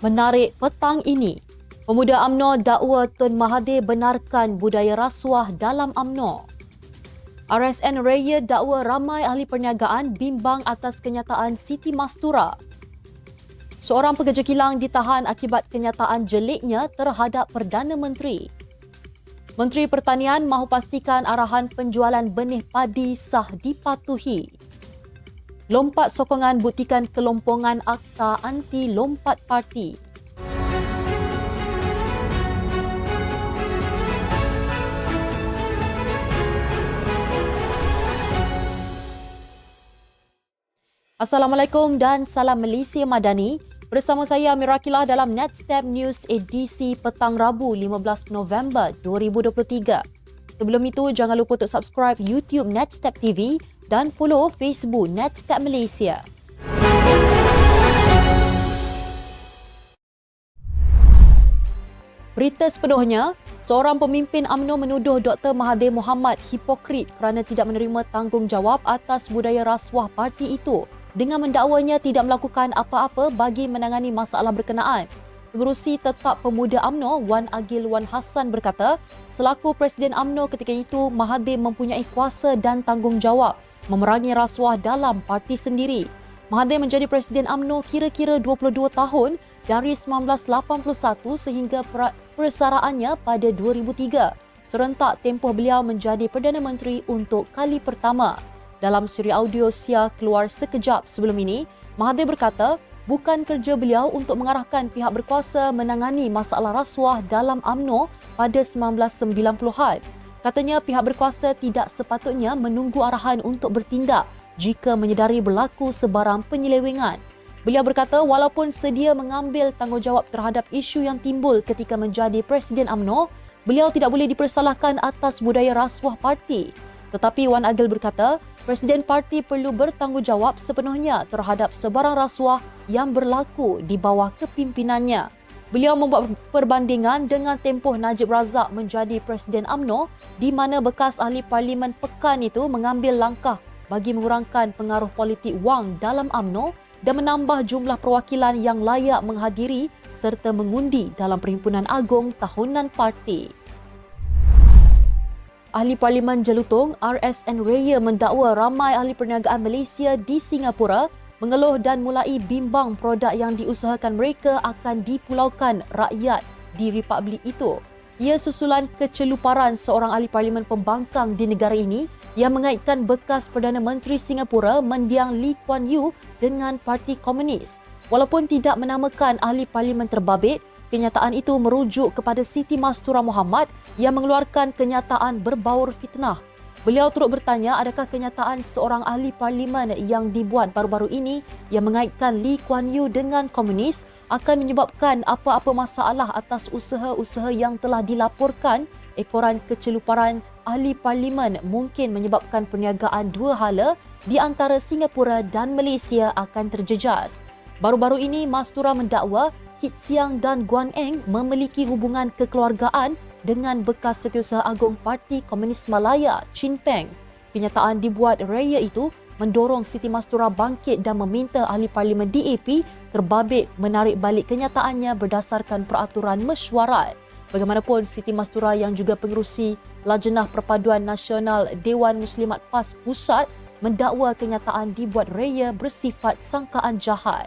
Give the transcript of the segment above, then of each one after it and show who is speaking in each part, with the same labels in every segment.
Speaker 1: Menarik petang ini, pemuda UMNO dakwa Tun Mahathir benarkan budaya rasuah dalam UMNO. RSN Raya dakwa ramai ahli perniagaan bimbang atas kenyataan Siti Mastura. Seorang pekerja kilang ditahan akibat kenyataan jeliknya terhadap Perdana Menteri. Menteri Pertanian mahu pastikan arahan penjualan benih padi sah dipatuhi. Lompat sokongan buktikan kelompongan Akta Anti Lompat Parti. Assalamualaikum dan salam Malaysia Madani. Bersama saya Mirakilah dalam Netstep News edisi petang Rabu 15 November 2023. Sebelum itu, jangan lupa untuk subscribe YouTube Netstep TV dan follow Facebook Netstep Malaysia. Berita sepenuhnya, seorang pemimpin UMNO menuduh Dr. Mahathir Mohamad hipokrit kerana tidak menerima tanggungjawab atas budaya rasuah parti itu dengan mendakwanya tidak melakukan apa-apa bagi menangani masalah berkenaan. Pengerusi Tetap Pemuda UMNO Wan Agil Wan Hassan berkata, selaku Presiden UMNO ketika itu, Mahathir mempunyai kuasa dan tanggungjawab memerangi rasuah dalam parti sendiri. Mahathir menjadi Presiden UMNO kira-kira 22 tahun dari 1981 sehingga persaraannya pada 2003. Serentak tempoh beliau menjadi Perdana Menteri untuk kali pertama. Dalam siri audio Sia keluar sekejap sebelum ini, Mahathir berkata, bukan kerja beliau untuk mengarahkan pihak berkuasa menangani masalah rasuah dalam UMNO pada 1990-an. Katanya pihak berkuasa tidak sepatutnya menunggu arahan untuk bertindak jika menyedari berlaku sebarang penyelewengan. Beliau berkata walaupun sedia mengambil tanggungjawab terhadap isu yang timbul ketika menjadi Presiden UMNO, beliau tidak boleh dipersalahkan atas budaya rasuah parti. Tetapi Wan Agil berkata, Presiden parti perlu bertanggungjawab sepenuhnya terhadap sebarang rasuah yang berlaku di bawah kepimpinannya. Beliau membuat perbandingan dengan tempoh Najib Razak menjadi Presiden UMNO di mana bekas ahli Parlimen Pekan itu mengambil langkah bagi mengurangkan pengaruh politik wang dalam UMNO dan menambah jumlah perwakilan yang layak menghadiri serta mengundi dalam Perhimpunan Agung Tahunan Parti. Ahli Parlimen Jelutong RSN Raya mendakwa ramai ahli perniagaan Malaysia di Singapura mengeluh dan mulai bimbang produk yang diusahakan mereka akan dipulaukan rakyat di republik itu. Ia susulan keceluparan seorang ahli parlimen pembangkang di negara ini yang mengaitkan bekas Perdana Menteri Singapura mendiang Lee Kuan Yew dengan Parti Komunis. Walaupun tidak menamakan ahli parlimen terbabit, kenyataan itu merujuk kepada Siti Mastura Mohamad yang mengeluarkan kenyataan berbaur fitnah. Beliau turut bertanya adakah kenyataan seorang ahli parlimen yang dibuat baru-baru ini yang mengaitkan Lee Kuan Yew dengan komunis akan menyebabkan apa-apa masalah atas usaha-usaha yang telah dilaporkan. Ekoran keceluparan ahli parlimen mungkin menyebabkan perniagaan dua hala di antara Singapura dan Malaysia akan terjejas. Baru-baru ini Mastura mendakwa Kit Siang dan Guan Eng memiliki hubungan kekeluargaan dengan bekas Setiausaha Agung Parti Komunis Malaya, Chin Peng. Kenyataan dibuat raya itu mendorong Siti Mastura bangkit dan meminta ahli parlimen DAP terbabit menarik balik kenyataannya berdasarkan peraturan mesyuarat. Bagaimanapun, Siti Mastura yang juga pengerusi Lajnah Perpaduan Nasional Dewan Muslimat PAS Pusat mendakwa kenyataan dibuat raya bersifat sangkaan jahat.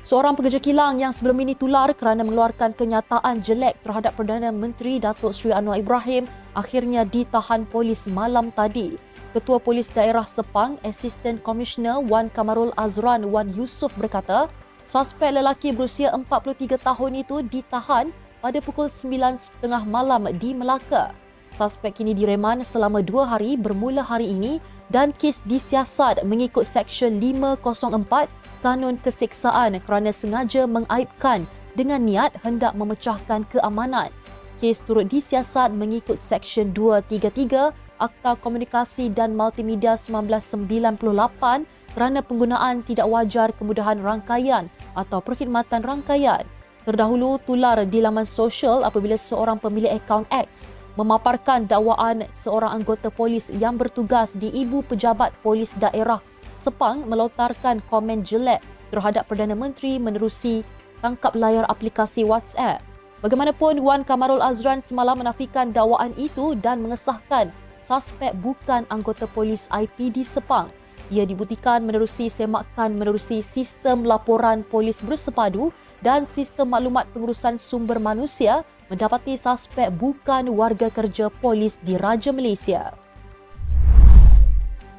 Speaker 1: Seorang pekerja kilang yang sebelum ini tular kerana mengeluarkan kenyataan jelek terhadap Perdana Menteri Datuk Seri Anwar Ibrahim akhirnya ditahan polis malam tadi. Ketua Polis Daerah Sepang, Assistant Commissioner Wan Kamarul Azran Wan Yusof berkata, suspek lelaki berusia 43 tahun itu ditahan pada pukul 9.30 malam di Melaka. Suspek kini direman selama 2 hari bermula hari ini dan kes disiasat mengikut Seksyen 504 Kanun Keseksaan kerana sengaja mengaibkan dengan niat hendak memecahkan keamanan. Kes turut disiasat mengikut Seksyen 233 Akta Komunikasi dan Multimedia 1998 kerana penggunaan tidak wajar kemudahan rangkaian atau perkhidmatan rangkaian. Terdahulu tular di laman sosial apabila seorang pemilik akaun X memaparkan dakwaan seorang anggota polis yang bertugas di Ibu Pejabat Polis Daerah Sepang melontarkan komen jelek terhadap Perdana Menteri menerusi tangkap layar aplikasi WhatsApp. Bagaimanapun, Wan Kamarul Azran semalam menafikan dakwaan itu dan mengesahkan suspek bukan anggota polis IPD Sepang. Ia dibuktikan menerusi semakan menerusi sistem laporan polis bersepadu dan sistem maklumat pengurusan sumber manusia mendapati suspek bukan warga kerja polis di Raja Malaysia.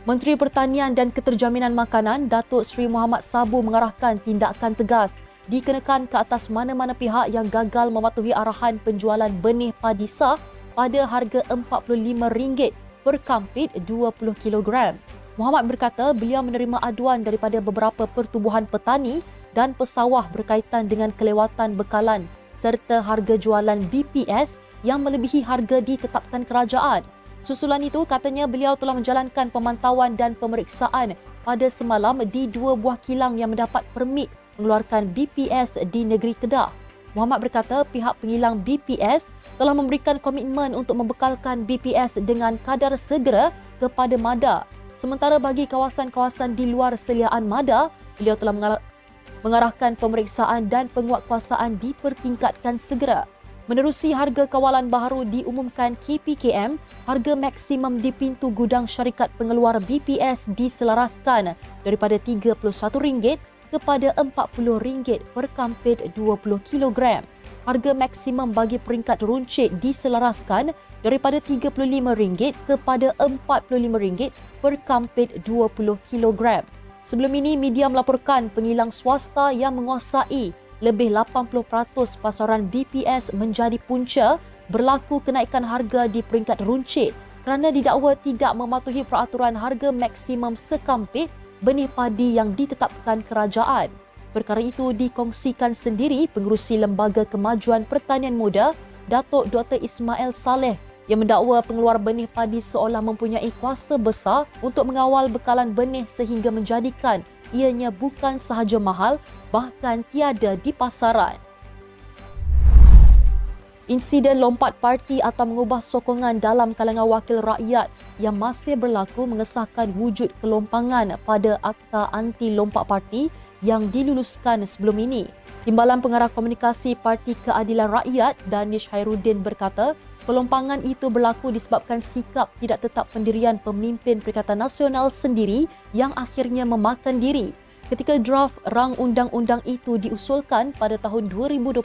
Speaker 1: Menteri Pertanian dan Keterjaminan Makanan Datuk Seri Muhammad Sabu mengarahkan tindakan tegas dikenakan ke atas mana-mana pihak yang gagal mematuhi arahan penjualan benih padi sah pada harga RM45 per kampit 20 kg. Muhammad berkata beliau menerima aduan daripada beberapa pertubuhan petani dan pesawah berkaitan dengan kelewatan bekalan serta harga jualan BPS yang melebihi harga ditetapkan kerajaan. Susulan itu, katanya beliau telah menjalankan pemantauan dan pemeriksaan pada semalam di 2 buah kilang yang mendapat permit mengeluarkan BPS di negeri Kedah. Muhammad berkata pihak pengilang BPS telah memberikan komitmen untuk membekalkan BPS dengan kadar segera kepada MADA. Sementara bagi kawasan-kawasan di luar seliaan MADA, beliau telah mengarahkan pemeriksaan dan penguatkuasaan dipertingkatkan segera. Menerusi harga kawalan baharu diumumkan KPKM, harga maksimum di pintu gudang syarikat pengeluar BPS diselaraskan daripada RM31 kepada RM40 per kampit 20 kg. Harga maksimum bagi peringkat runcit diselaraskan daripada RM35 kepada RM45 per kampit 20 kg. Sebelum ini, media melaporkan pengilang swasta yang menguasai lebih 80% pasaran BPS menjadi punca berlaku kenaikan harga di peringkat runcit kerana didakwa tidak mematuhi peraturan harga maksimum sekampit benih padi yang ditetapkan kerajaan. Perkara itu dikongsikan sendiri Pengerusi Lembaga Kemajuan Pertanian Muda, Datuk Dr. Ismail Saleh, yang mendakwa pengeluar benih padi seolah mempunyai kuasa besar untuk mengawal bekalan benih sehingga menjadikan ianya bukan sahaja mahal, bahkan tiada di pasaran. Insiden lompat parti atau mengubah sokongan dalam kalangan wakil rakyat yang masih berlaku mengesahkan wujud kelompangan pada Akta Anti Lompat Parti yang diluluskan sebelum ini. Timbalan Pengarah Komunikasi Parti Keadilan Rakyat, Danish Khairuddin berkata, kelompangan itu berlaku disebabkan sikap tidak tetap pendirian pemimpin Perikatan Nasional sendiri yang akhirnya memakan diri. Ketika draft rang undang-undang itu diusulkan pada tahun 2021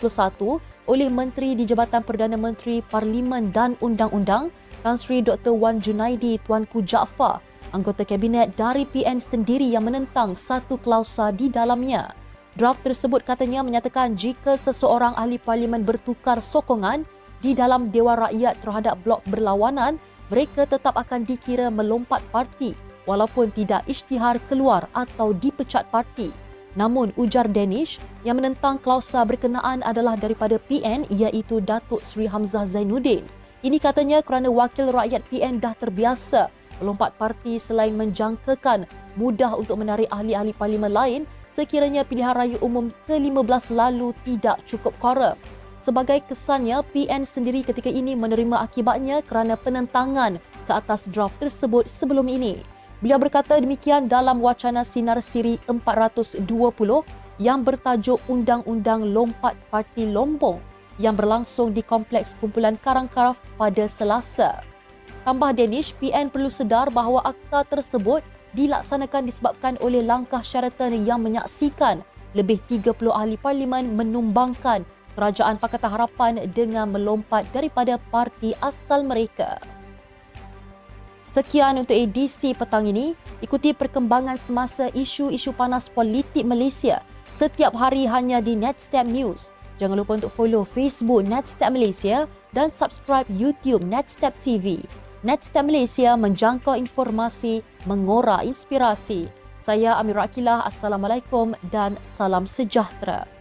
Speaker 1: oleh Menteri di Jabatan Perdana Menteri Parlimen dan Undang-Undang, Tan Sri Dr. Wan Junaidi Tuanku Jaafar, anggota Kabinet dari PN sendiri yang menentang satu klausa di dalamnya. Draft tersebut katanya menyatakan jika seseorang ahli parlimen bertukar sokongan di dalam Dewan Rakyat terhadap blok berlawanan, mereka tetap akan dikira melompat parti walaupun tidak isytihar keluar atau dipecat parti. Namun, ujar Danish, yang menentang klausa berkenaan adalah daripada PN iaitu Datuk Seri Hamzah Zainuddin. Ini katanya kerana wakil rakyat PN dah terbiasa melompat parti selain menjangkakan mudah untuk menarik ahli-ahli parlimen lain sekiranya pilihan raya umum ke-15 lalu tidak cukup quorum. Sebagai kesannya, PN sendiri ketika ini menerima akibatnya kerana penentangan ke atas draft tersebut sebelum ini. Beliau berkata demikian dalam wacana Sinar Siri 420 yang bertajuk Undang-Undang Lompat Parti Lombong yang berlangsung di Kompleks Kumpulan Karangkaraf pada Selasa. Tambah Danish, PN perlu sedar bahawa akta tersebut dilaksanakan disebabkan oleh langkah syaratan yang menyaksikan lebih 30 ahli parlimen menumbangkan Kerajaan Pakatan Harapan dengan melompat daripada parti asal mereka. Sekian untuk edisi petang ini. Ikuti perkembangan semasa isu-isu panas politik Malaysia setiap hari hanya di Netstep News. Jangan lupa untuk follow Facebook Netstep Malaysia dan subscribe YouTube Netstep TV. Netstep Malaysia menjangkau informasi, mengora inspirasi. Saya Amirah Akilah. Assalamualaikum dan salam sejahtera.